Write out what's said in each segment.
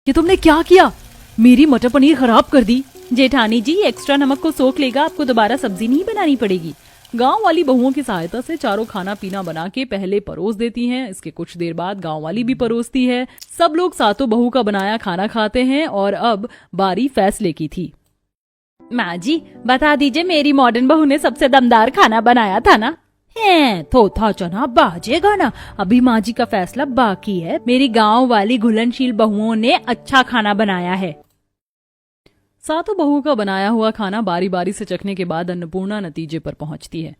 ये तुमने क्या किया? मेरी मटर पनीर खराब कर दी। जेठानी जी, एक्स्ट्रा नमक को सोख लेगा, आपको दोबारा सब्जी नहीं बनानी पड़ेगी। गांव वाली बहुओं की सहायता से चारों खाना पीना बना के पहले परोस देती हैं। इसके कुछ देर बाद गांव वाली भी परोसती है। सब लोग सातों बहू का बनाया खाना खाते हैं और अब बारी फैसले की थी। माँ जी, बता दीजिए, मेरी मॉडर्न बहू ने सबसे दमदार खाना बनाया था ना? है तो था चना बाजेगा ना। अभी माँ जी का फैसला बाकी है। मेरी गांव वाली घुलनशील बहुओं ने अच्छा खाना बनाया है। सातों बहुओं का बनाया हुआ खाना बारी बारी से चखने के बाद अन्नपूर्णा नतीजे पर पहुंचती है।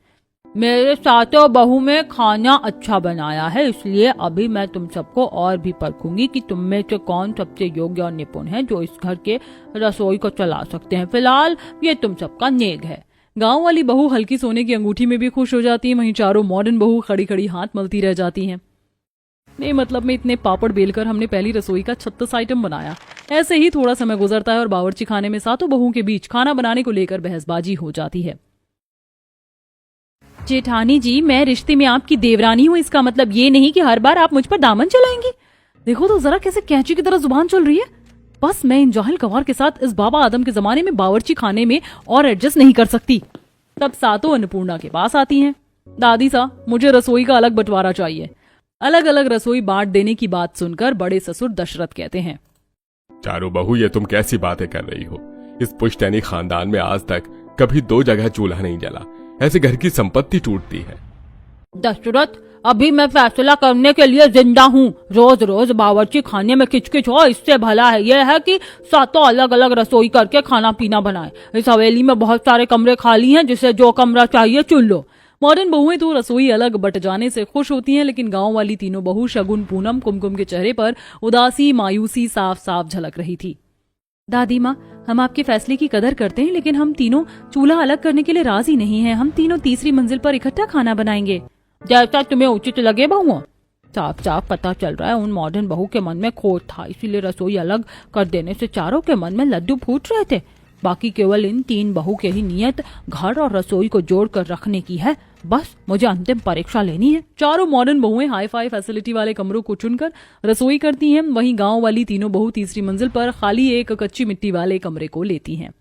मेरे सातों बहू में खाना अच्छा बनाया है, इसलिए अभी मैं तुम सबको और भी परखूंगी कि तुम में से कौन सबसे योग्य और निपुण है जो इस घर के रसोई को चला सकते हैं। फिलहाल ये तुम सबका नेग है। गांव वाली बहू हल्की सोने की अंगूठी में भी खुश हो जाती है, वहीं चारों मॉडर्न बहू खड़ी खड़ी हाथ मलती रह जाती हैं। नहीं मतलब में इतने पापड़ बेलकर हमने पहली रसोई का 36 आइटम बनाया। ऐसे ही थोड़ा समय गुजरता है और बावर्ची खाने में सातों बहुओं के बीच खाना बनाने को लेकर बहसबाजी हो जाती है। जेठानी जी, मैं रिश्ते में आपकी देवरानी हूँ, इसका मतलब ये नहीं कि हर बार आप मुझ पर दामन चलाएंगी। देखो तो जरा कैसे कैंची की तरह जुबान चल रही है। बस मैं इन जाहिल गवार के साथ इस बाबा आदम के जमाने में बावर्ची खाने में और एडजस्ट नहीं कर सकती। तब सातों अन्नपूर्णा के पास आती हैं। दादी सा, मुझे रसोई का अलग बंटवारा चाहिए। अलग अलग रसोई बांट देने की बात सुनकर बड़े ससुर दशरथ कहते हैं, चारों बहू, ये तुम कैसी बातें कर रही हो? इस पुश्तैनी खानदान में आज तक कभी 2 जगह चूल्हा नहीं जला। ऐसे घर की संपत्ति टूटती है। दशरथ, अभी मैं फैसला करने के लिए जिंदा हूँ। रोज रोज बावर्ची खाने में किचकिच हो, इससे भला है यह है कि सातों अलग अलग रसोई करके खाना पीना बनाए। इस हवेली में बहुत सारे कमरे खाली हैं, जिसे जो कमरा चाहिए चुन लो। मॉडर्न बहुएं तो रसोई अलग बट जाने से खुश होती हैं, लेकिन गांव वाली तीनों बहू शगुन, पूनम, कुमकुम के चेहरे पर उदासी, मायूसी साफ साफ झलक रही थी। दादी माँ, हम आपके फैसले की कदर करते हैं, लेकिन हम तीनों चूल्हा अलग करने के लिए राजी नहीं हैं। हम तीनों तीसरी मंजिल पर इकट्ठा खाना बनाएंगे। जैसा तुम्हें उचित लगे बहुओं। साफ साफ पता चल रहा है उन मॉडर्न बहू के मन में खोट था, इसीलिए रसोई अलग कर देने से चारों के मन में लड्डू फूट रहे थे। बाकी केवल इन 3 बहू के ही नियत घर और रसोई को जोड़कर रखने की है। बस मुझे अंतिम परीक्षा लेनी है। चारों मॉडर्न बहुएं हाई फाई फैसिलिटी वाले कमरों को चुनकर रसोई करती हैं। वहीं गांव वाली तीनों बहू तीसरी मंजिल पर खाली एक कच्ची मिट्टी वाले कमरे को लेती हैं।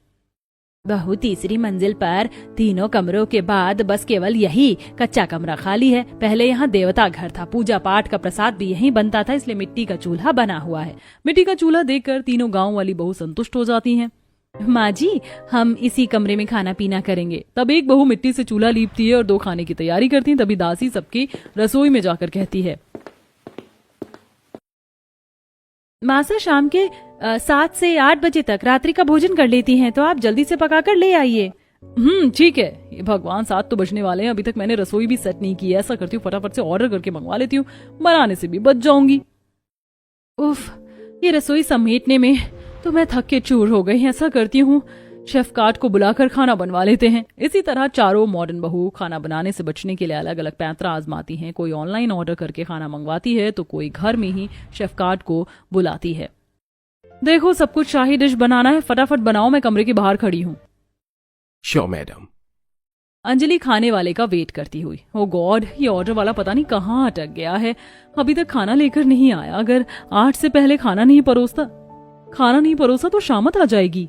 बहू तीसरी मंजिल पर तीनों कमरों के बाद बस केवल यही कच्चा कमरा खाली है। पहले यहाँ देवता घर था, पूजा पाठ का प्रसाद भी यहीं बनता था, इसलिए मिट्टी का चूल्हा बना हुआ है। मिट्टी का चूल्हा देखकर तीनों गांव वाली बहू संतुष्ट हो जाती हैं। माँ जी, हम इसी कमरे में खाना पीना करेंगे। तब एक बहू मिट्टी से चूल्हा लीपती है और 2 खाने की तैयारी करती है। तभी दासी सबकी रसोई में जाकर कहती है, मासा शाम के 7 से 8 बजे तक रात्रि का भोजन कर लेती हैं, तो आप जल्दी से पकाकर ले आइए। ठीक है। ये भगवान, 7 तो बजने वाले हैं, अभी तक मैंने रसोई भी सेट नहीं की है। ऐसा करती हूँ फटाफट से ऑर्डर करके मंगवा लेती हूँ, बनाने से भी बच जाऊंगी। उफ, ये रसोई समेटने में तो मैं थक के चूर हो गई। ऐसा करती हूँ शेफ कार्ड को बुलाकर खाना बनवा लेते हैं। इसी तरह चारों मॉडर्न बहू खाना बनाने से बचने के लिए अलग अलग पैंतरा आजमाती हैं। कोई ऑनलाइन ऑर्डर करके खाना मंगवाती है, तो कोई घर में ही शेफ कार्ड को बुलाती है। देखो, सब कुछ शाही डिश बनाना है, फटाफट बनाओ, मैं कमरे के बाहर खड़ी हूँ। Sure madam. अंजलि खाने वाले का वेट करती हुई, ओ गॉड, ये ऑर्डर वाला पता नहीं कहाँ अटक गया है, अभी तक खाना लेकर नहीं आया। अगर 8 से पहले खाना नहीं परोसा तो शामत आ जाएगी।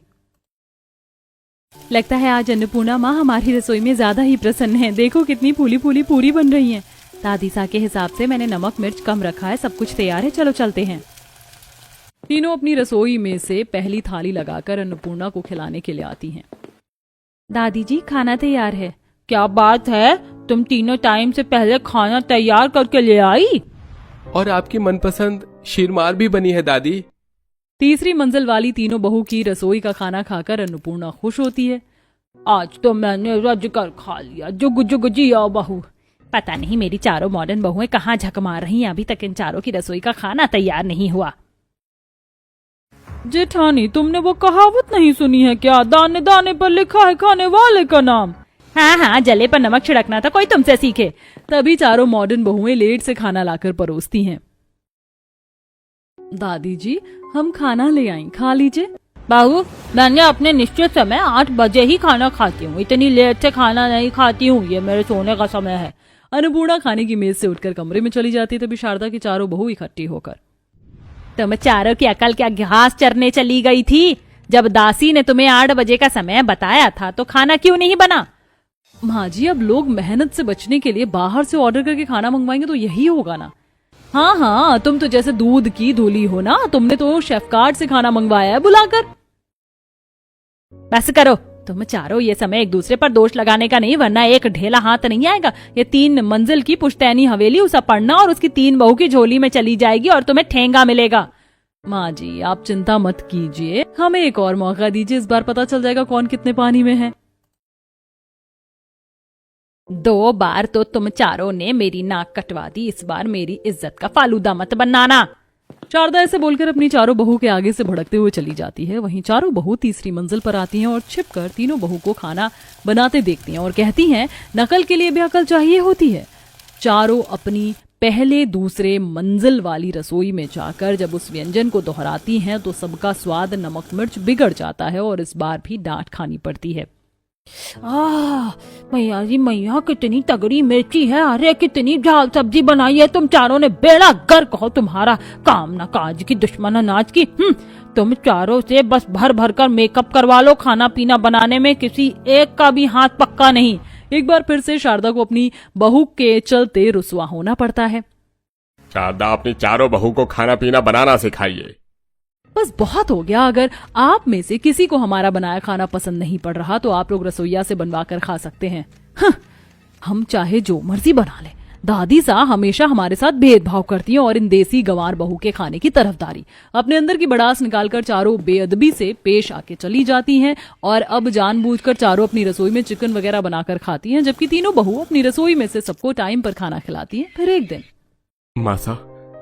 लगता है आज अन्नपूर्णा माँ हमारी रसोई में ज्यादा ही प्रसन्न है। देखो कितनी फूली फूली पूरी बन रही हैं। दादी सा के हिसाब से मैंने नमक मिर्च कम रखा है। सब कुछ तैयार है, चलो चलते हैं। तीनों अपनी रसोई में से पहली थाली लगाकर अन्नपूर्णा को खिलाने के लिए आती हैं। दादी जी, खाना तैयार है। क्या बात है, तुम तीनों टाइम से पहले खाना तैयार करके ले आई? और आपकी मनपसंद शीरमार भी बनी है दादी। तीसरी मंजिल वाली तीनों बहू की रसोई का खाना खाकर अन्नपूर्णा खुश होती है। आज तो मैंने रज कर खा लिया, जुग जुग जिया बहू। पता नहीं मेरी चारों मॉडर्न बहुएं कहाँ झक मार रही हैं, अभी तक इन चारों की रसोई का खाना तैयार नहीं हुआ। जेठानी, तुमने वो कहावत नहीं सुनी है क्या, दाने दाने पर लिखा है खाने वाले का नाम? हाँ, जले पर नमक छिड़कना था, कोई तुमसे सीखे। तभी चारों मॉडर्न बहुएं लेट से खाना लाकर परोसती हैं। दादी जी, हम खाना ले आई, खा लीजिए। बहू, मैंने अपने निश्चित समय 8 बजे ही खाना खाती हूँ, इतनी लेट से खाना नहीं खाती हूँ, ये मेरे सोने का समय है। अन्नपूर्णा खाने की मेज से उठकर कमरे में चली जाती, तभी शारदा की चारों बहू इकट्ठी होकर, तुम चारों की अकल क्या घास चरने चली गई थी? जब दासी ने तुम्हें 8 बजे का समय बताया था तो खाना क्यों नहीं बना? माँ जी, अब लोग मेहनत से बचने के लिए बाहर से ऑर्डर करके खाना मंगवाएंगे तो यही होगा ना। हाँ हाँ, तुम तो जैसे दूध की धूली हो ना, तुमने तो शेफ कार्ड से खाना मंगवाया है बुलाकर। बस करो, तुम चारों ये समय एक दूसरे पर दोष लगाने का नहीं, वरना एक ढेला हाथ नहीं आएगा। ये 3 मंजिल की पुश्तैनी हवेली उसे पढ़ना और उसकी 3 बहू की झोली में चली जाएगी और तुम्हें ठेंगा मिलेगा। माँ जी, आप चिंता मत कीजिए, हमें एक और मौका दीजिए, इस बार पता चल जाएगा कौन कितने पानी में है। 2 बार तो तुम चारों ने मेरी नाक कटवा दी, इस बार मेरी इज्जत का फालूदा मत बनाना। शारदा ऐसे बोलकर अपनी चारों बहू के आगे से भड़कते हुए चली जाती है। वहीं चारों बहू तीसरी मंजिल पर आती हैं और छिपकर तीनों बहू को खाना बनाते देखती हैं और कहती हैं, नकल के लिए भी अकल चाहिए होती है। चारों अपनी पहले दूसरे मंजिल वाली रसोई में जाकर जब उस व्यंजन को दोहराती हैं तो सबका स्वाद नमक मिर्च बिगड़ जाता है और इस बार भी डांट खानी पड़ती है। मैया जी मैया, कितनी तगड़ी मिर्ची है, अरे कितनी झाल सब्जी बनाई है तुम चारों ने, बेड़ा गर्क हो तुम्हारा, काम ना काज की दुश्मन अनाज की। तुम चारों से बस भर भर कर मेकअप करवा लो, खाना पीना बनाने में किसी एक का भी हाथ पक्का नहीं। एक बार फिर से शारदा को अपनी बहू के चलते रुसवा होना पड़ता है। शारदा, अपनी चारों बहू को खाना पीना बनाना सिखाइए। बस बहुत हो गया, अगर आप में से किसी को हमारा बनाया खाना पसंद नहीं पड़ रहा तो आप लोग रसोईया से बनवा कर खा सकते हैं। हम चाहे जो मर्जी बना लें, दादी सा हमेशा हमारे साथ भेदभाव करती हैं और इन देसी गंवार बहू के खाने की तरफदारी अपने अंदर की बड़ास निकालकर चारों बेअदबी से पेश आके चली जाती हैं और अब जानबूझकर चारों अपनी रसोई में चिकन वगैरह बनाकर खाती हैं, जबकि तीनों बहू अपनी रसोई में से सबको टाइम पर खाना खिलाती हैं। फिर एक दिन मासा,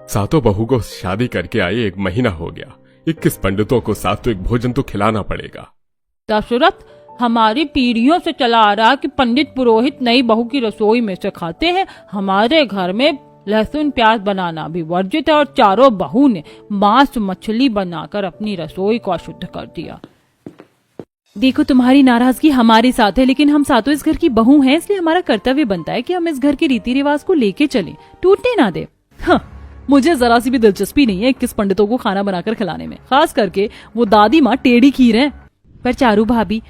सातों बहू को शादी करके आए 1 महीना हो गया, 21 पंडितों को सात्विक भोजन तो खिलाना पड़ेगा। दशरथ, हमारी पीढ़ियों से चला आ रहा कि पंडित पुरोहित नई बहू की रसोई में से खाते हैं। हमारे घर में लहसुन प्याज बनाना भी वर्जित है और चारों बहू ने मांस मछली बनाकर अपनी रसोई को अशुद्ध कर दिया। देखो, तुम्हारी नाराजगी हमारे साथ है, लेकिन हम सातों इस घर की बहू हैं, इसलिए हमारा कर्तव्य बनता है कि हम इस घर के रीति रिवाज को लेके चलें, टूटने ना दे। मुझे जरा सी भी दिलचस्पी नहीं है 21 पंडितों को खाना बनाकर खिलाने में, खास करके वो दादी माँ टेढ़ी खीर है। पर चारू भाभी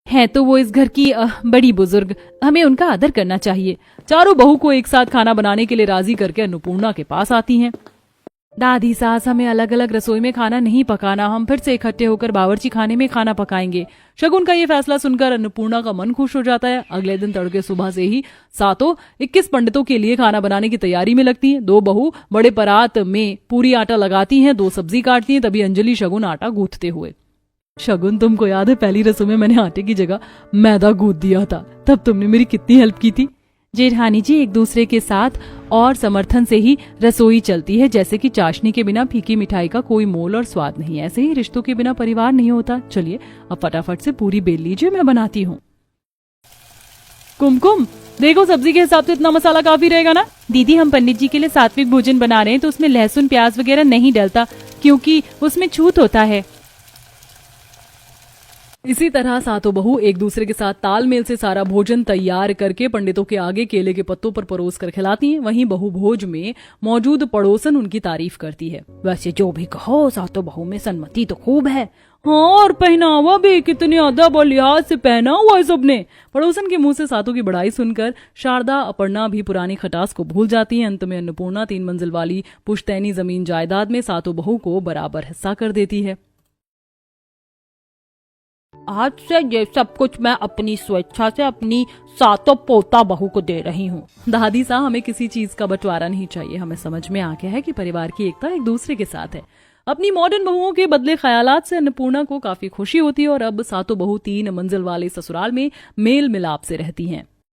है तो वो इस घर की बड़ी बुजुर्ग, हमें उनका आदर करना चाहिए। चारों बहू को एक साथ खाना बनाने के लिए राजी करके अन्नपूर्णा के पास आती हैं। दादी सास, हमें अलग अलग रसोई में खाना नहीं पकाना, हम फिर से इकट्ठे होकर बावर्ची खाने में खाना पकाएंगे। शगुन का ये फैसला सुनकर अन्नपूर्णा का मन खुश हो जाता है। अगले दिन तड़के सुबह से ही सातों 21 पंडितों के लिए खाना बनाने की तैयारी में लगती हैं। 2 बहू बड़े परात में पूरी आटा लगाती हैं, 2 सब्जी काटती हैं, तभी अंजलि शगुन आटा गूंथते हुए। शगुन, तुमको याद है पहली रसोई में मैंने आटे की जगह मैदा गूंथ दिया था, तब तुमने मेरी कितनी हेल्प की थी। जेठानी जी, एक दूसरे के साथ और समर्थन से ही रसोई चलती है, जैसे कि चाशनी के बिना फीकी मिठाई का कोई मोल और स्वाद नहीं, ऐसे ही रिश्तों के बिना परिवार नहीं होता। चलिए अब फटाफट से पूरी बेल लीजिए, मैं बनाती हूँ। कुमकुम, देखो सब्जी के हिसाब से इतना मसाला काफी रहेगा ना। दीदी, हम पंडित जी के लिए सात्विक भोजन बना रहे हैं तो उसमें लहसुन प्याज वगैरह नहीं डलता, क्योंकि उसमें छूत होता है। इसी तरह सातों बहू एक दूसरे के साथ तालमेल से सारा भोजन तैयार करके पंडितों के आगे केले के पत्तों पर परोस कर खिलाती हैं। वहीं बहु भोज में मौजूद पड़ोसन उनकी तारीफ करती है। वैसे जो भी कहो, सातों बहू में सन्मति तो खूब है। हाँ, और पहनावा भी कितने अदब और लिहाज से पहना हुआ है सबने। पड़ोसन के मुंह से सातों की बड़ाई सुनकर शारदा अपर्णा भी पुरानी खटास को भूल जाती है। अंत में अन्नपूर्णा 3 मंजिल वाली पुश्तैनी जमीन जायदाद में सातों बहू को बराबर हिस्सा कर देती है। आज से ये सब कुछ मैं अपनी स्वेच्छा से अपनी सातों पोता बहू को दे रही हूँ। दादी साहब, हमें किसी चीज का बंटवारा नहीं चाहिए। हमें समझ में आ गया है कि परिवार की एकता एक दूसरे के साथ है। अपनी मॉडर्न बहुओं के बदले ख्यालात से अन्नपूर्णा को काफी खुशी होती है और अब सातों बहू 3 मंजिल वाले ससुराल में मेल मिलाप से रहती हैं।